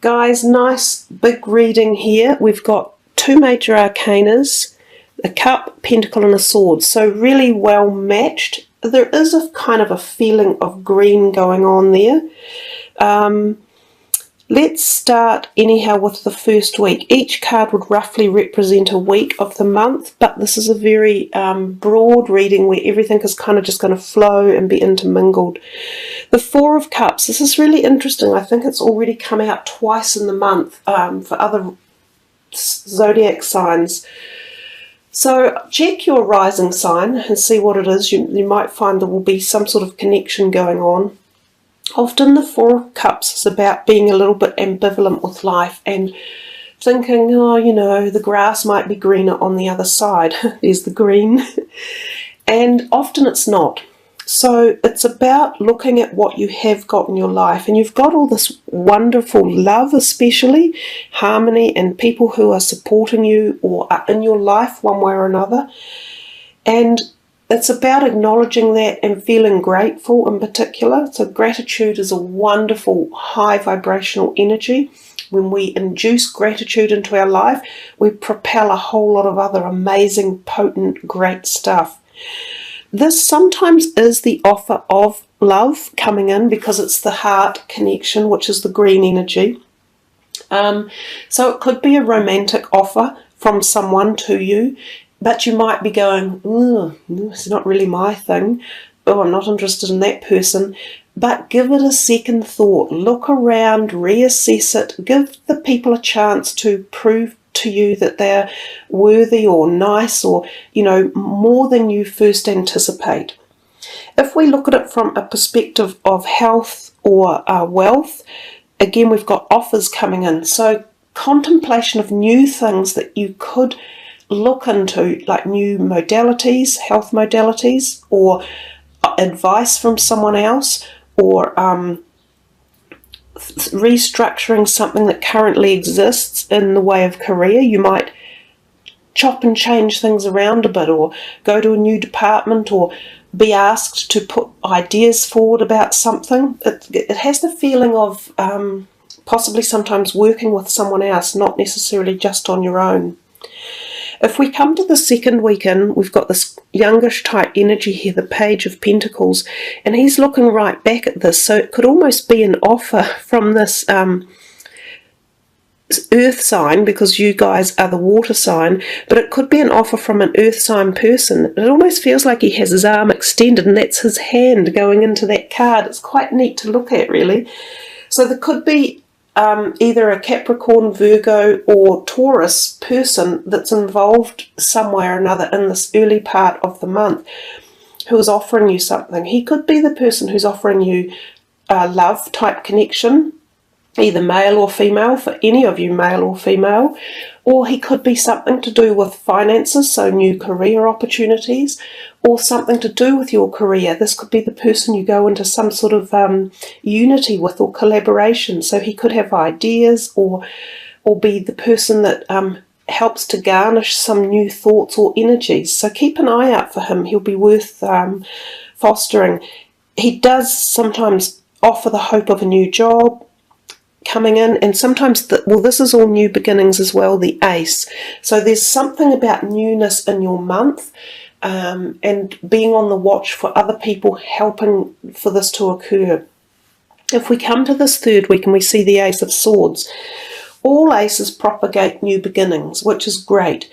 Guys, nice big reading here. We've got two major arcanas, a cup, pentacle and a sword. So really well matched. There is a kind of a feeling of green going on there. Let's start anyhow with the first week. Each card would roughly represent a week of the month, but this is a very broad reading where everything is kind of just going to flow and be intermingled. The Four of Cups, this is really interesting. I think it's already come out twice in the month for other zodiac signs. So check your rising sign and see what it is. You might find there will be some sort of connection going on. Often the Four of Cups is about being a little bit ambivalent with life and thinking, oh, you know, the grass might be greener on the other side. There's the green. And often it's not. So it's about looking at what you have got in your life. And you've got all this wonderful love, especially harmony, and people who are supporting you or are in your life one way or another. And it's about acknowledging that and feeling grateful in particular. So gratitude is a wonderful high vibrational energy. When we induce gratitude into our life, we propel a whole lot of other amazing, potent, great stuff. This sometimes is the offer of love coming in because it's the heart connection, which is the green energy. So it could be a romantic offer from someone to you. But you might be going, oh, it's not really my thing. Oh, I'm not interested in that person. But give it a second thought. Look around, reassess it. Give the people a chance to prove to you that they're worthy or nice or, you know, more than you first anticipate. If we look at it from a perspective of health or wealth, again, we've got offers coming in. So contemplation of new things that you could look into, like new modalities, health modalities, or advice from someone else, or restructuring something that currently exists in the way of career. You might chop and change things around a bit, or go to a new department, or be asked to put ideas forward about something. It has the feeling of possibly sometimes working with someone else, not necessarily just on your own. If we come to the second weekend, we've got this youngish type energy here, the Page of Pentacles, and he's looking right back at this. So it could almost be an offer from this earth sign, because you guys are the water sign, but it could be an offer from an earth sign person. It almost feels like he has his arm extended and that's his hand going into that card. It's quite neat to look at, really. So there could be either a Capricorn, Virgo or Taurus person that's involved some way or another in this early part of the month who is offering you something. He could be the person who's offering you a love type connection, either male or female, for any of you, male or female, or he could be something to do with finances, so new career opportunities, or something to do with your career. This could be the person you go into some sort of unity with or collaboration. So he could have ideas, or be the person that helps to garnish some new thoughts or energies. So keep an eye out for him. He'll be worth fostering. He does sometimes offer the hope of a new job coming in, and sometimes this is all new beginnings as well, the Ace. So there's something about newness in your month, and being on the watch for other people helping for this to occur. If we come to this third week and we see the Ace of Swords, all aces propagate new beginnings, which is great.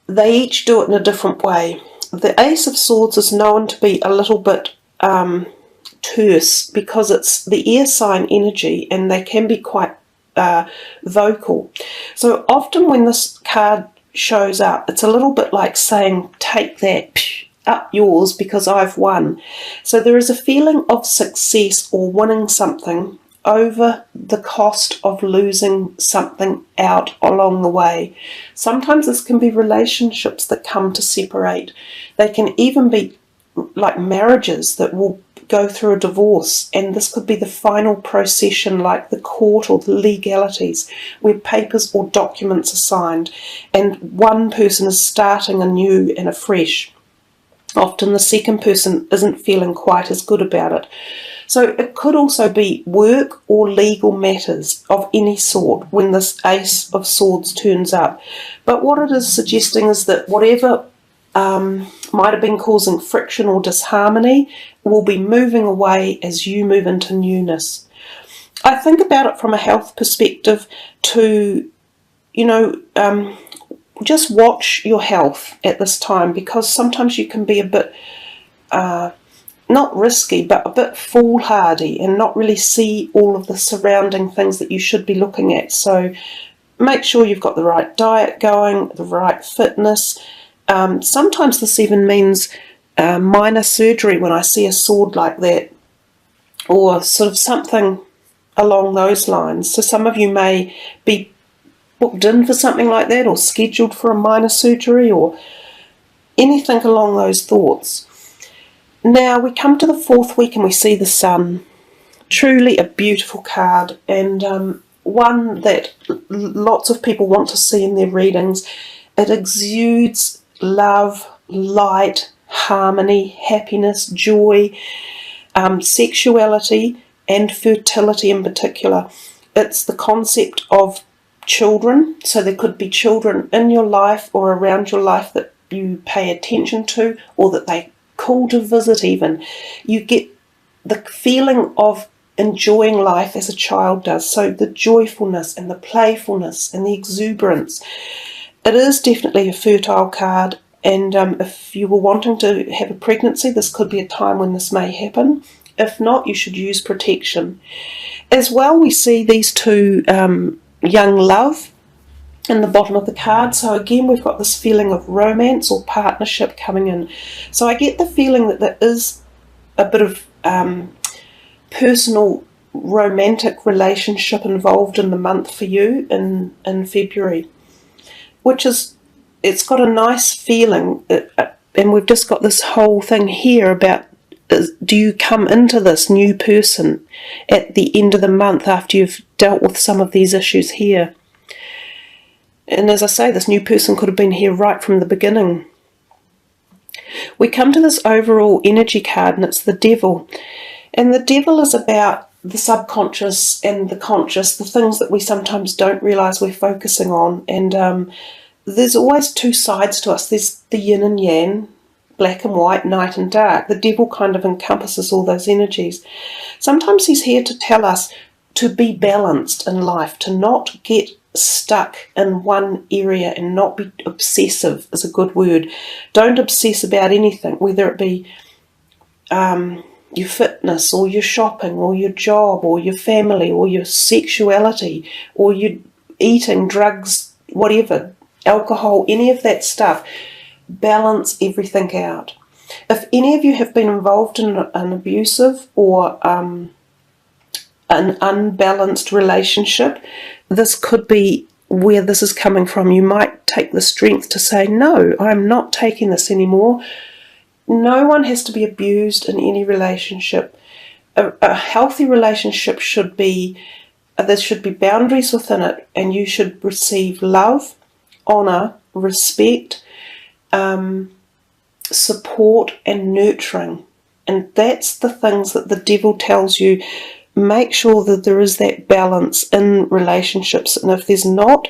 They each do it in a different way. The Ace of Swords is known to be a little bit terse because it's the air sign energy, and they can be quite vocal. So often when this card shows up, it's a little bit like saying, take that, up yours, because I've won. So there is a feeling of success or winning something over the cost of losing something out along the way. Sometimes this can be relationships that come to separate. They can even be like marriages that will go through a divorce, and this could be the final procession, like the court or the legalities, where papers or documents are signed and one person is starting anew and afresh. Often the second person isn't feeling quite as good about it. So it could also be work or legal matters of any sort when this Ace of Swords turns up. But what it is suggesting is that whatever might have been causing friction or disharmony will be moving away as you move into newness. I think about it from a health perspective to, just watch your health at this time, because sometimes you can be a bit, not risky, but a bit foolhardy and not really see all of the surrounding things that you should be looking at. So make sure you've got the right diet going, the right fitness. Sometimes this even means minor surgery when I see a sword like that, or sort of something along those lines. So some of you may be booked in for something like that, or scheduled for a minor surgery, or anything along those thoughts. Now we come to the 4th week and we see the Sun. Truly a beautiful card, and one that lots of people want to see in their readings. It exudes love, light, harmony, happiness, joy, sexuality, and fertility in particular. It's the concept of children, so there could be children in your life or around your life that you pay attention to, or that they call to visit even. You get the feeling of enjoying life as a child does, so the joyfulness and the playfulness and the exuberance. It is definitely a fertile card, and if you were wanting to have a pregnancy, this could be a time when this may happen. If not, you should use protection. As well, we see these two young love in the bottom of the card. So again, we've got this feeling of romance or partnership coming in. So I get the feeling that there is a bit of personal romantic relationship involved in the month for you in February, which is, it's got a nice feeling. And we've just got this whole thing here about, do you come into this new person at the end of the month after you've dealt with some of these issues here? And as I say, this new person could have been here right from the beginning. We come to this overall energy card, and it's the Devil. And the Devil is about the subconscious and the conscious, the things that we sometimes don't realise we're focusing on. And there's always two sides to us. There's the yin and yang, black and white, night and dark. The Devil kind of encompasses all those energies. Sometimes he's here to tell us to be balanced in life, to not get stuck in one area and not be obsessive is a good word. Don't obsess about anything, whether it be your fitness or your shopping or your job or your family or your sexuality or your eating, drugs, whatever, alcohol, any of that stuff. Balance everything out. If any of you have been involved in an abusive or an unbalanced relationship, this could be where this is coming from. You might take the strength to say, no, I'm not taking this anymore. No one has to be abused in any relationship. A healthy relationship should be, there should be boundaries within it, and you should receive love, honour, respect, support and nurturing. And that's the things that the Devil tells you. Make sure that there is that balance in relationships, and if there's not,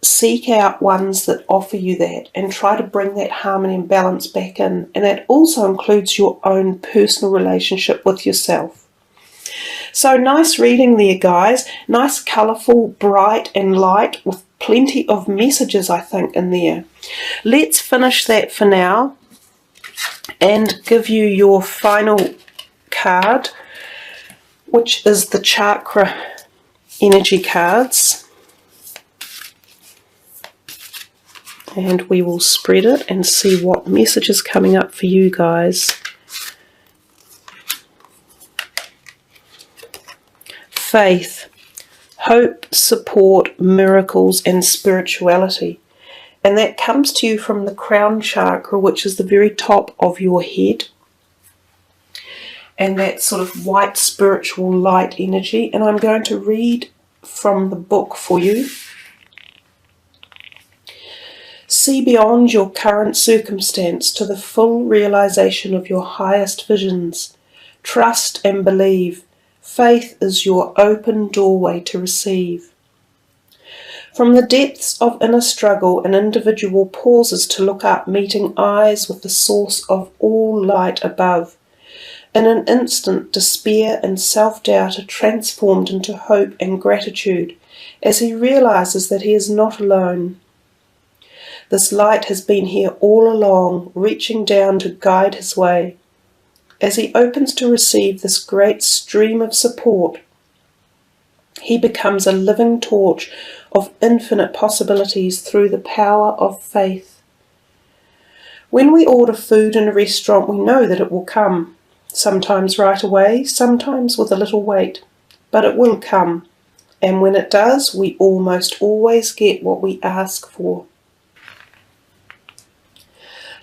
seek out ones that offer you that and try to bring that harmony and balance back in. And that also includes your own personal relationship with yourself. So nice reading there, guys. Nice, colourful, bright and light, with plenty of messages, I think, in there. Let's finish that for now and give you your final card, which is the chakra energy cards. And we will spread it and see what message is coming up for you guys. Faith, hope, support, miracles, and spirituality. And that comes to you from the crown chakra, which is the very top of your head. And that sort of white spiritual light energy. And I'm going to read from the book for you. See beyond your current circumstance to the full realization of your highest visions. Trust and believe. Faith is your open doorway to receive. From the depths of inner struggle, an individual pauses to look up, meeting eyes with the source of all light above. In an instant, despair and self-doubt are transformed into hope and gratitude as he realizes that he is not alone. This light has been here all along, reaching down to guide his way. As he opens to receive this great stream of support, he becomes a living torch of infinite possibilities through the power of faith. When we order food in a restaurant, we know that it will come, sometimes right away, sometimes with a little wait, but it will come, and when it does, we almost always get what we ask for.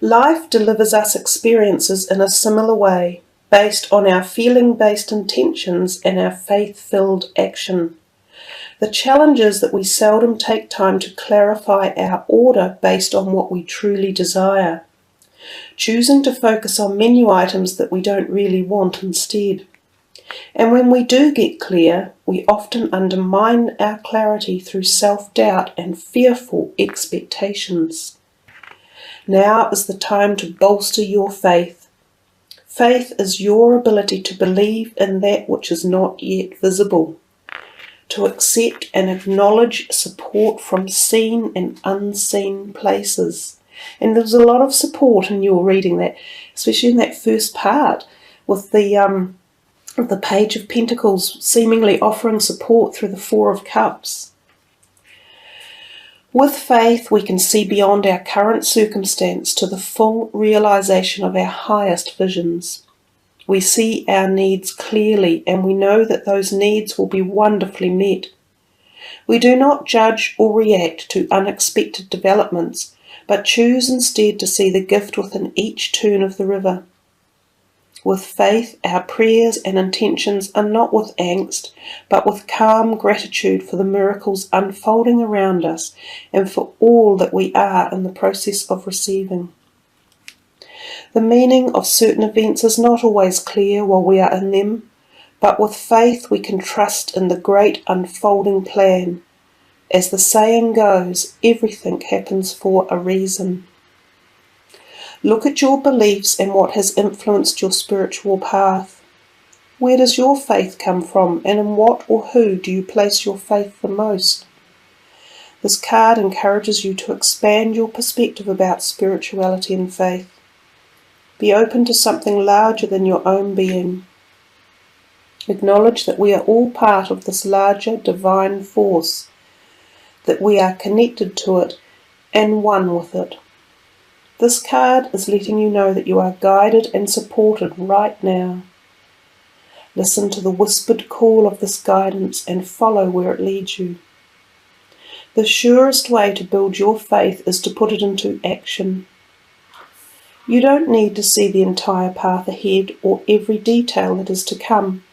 Life delivers us experiences in a similar way, based on our feeling-based intentions and our faith-filled action. The challenge is that we seldom take time to clarify our order based on what we truly desire, choosing to focus on menu items that we don't really want instead. And when we do get clear, we often undermine our clarity through self-doubt and fearful expectations. Now is the time to bolster your faith. Faith is your ability to believe in that which is not yet visible, to accept and acknowledge support from seen and unseen places. And there's a lot of support in your reading that, especially in that first part, with the Page of Pentacles seemingly offering support through the Four of Cups. With faith, we can see beyond our current circumstance to the full realization of our highest visions. We see our needs clearly, and we know that those needs will be wonderfully met. We do not judge or react to unexpected developments, but choose instead to see the gift within each turn of the river. With faith, our prayers and intentions are not with angst, but with calm gratitude for the miracles unfolding around us and for all that we are in the process of receiving. The meaning of certain events is not always clear while we are in them, but with faith we can trust in the great unfolding plan. As the saying goes, everything happens for a reason. Look at your beliefs and what has influenced your spiritual path. Where does your faith come from, and in what or who do you place your faith the most? This card encourages you to expand your perspective about spirituality and faith. Be open to something larger than your own being. Acknowledge that we are all part of this larger divine force, that we are connected to it and one with it. This card is letting you know that you are guided and supported right now. Listen to the whispered call of this guidance and follow where it leads you. The surest way to build your faith is to put it into action. You don't need to see the entire path ahead or every detail that is to come.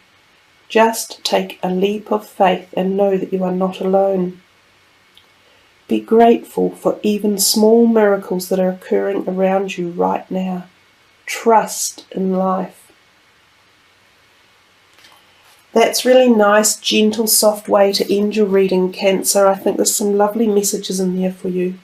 Just take a leap of faith and know that you are not alone. Be grateful for even small miracles that are occurring around you right now. Trust in life. That's really nice, gentle, soft way to end your reading, Cancer. I think there's some lovely messages in there for you.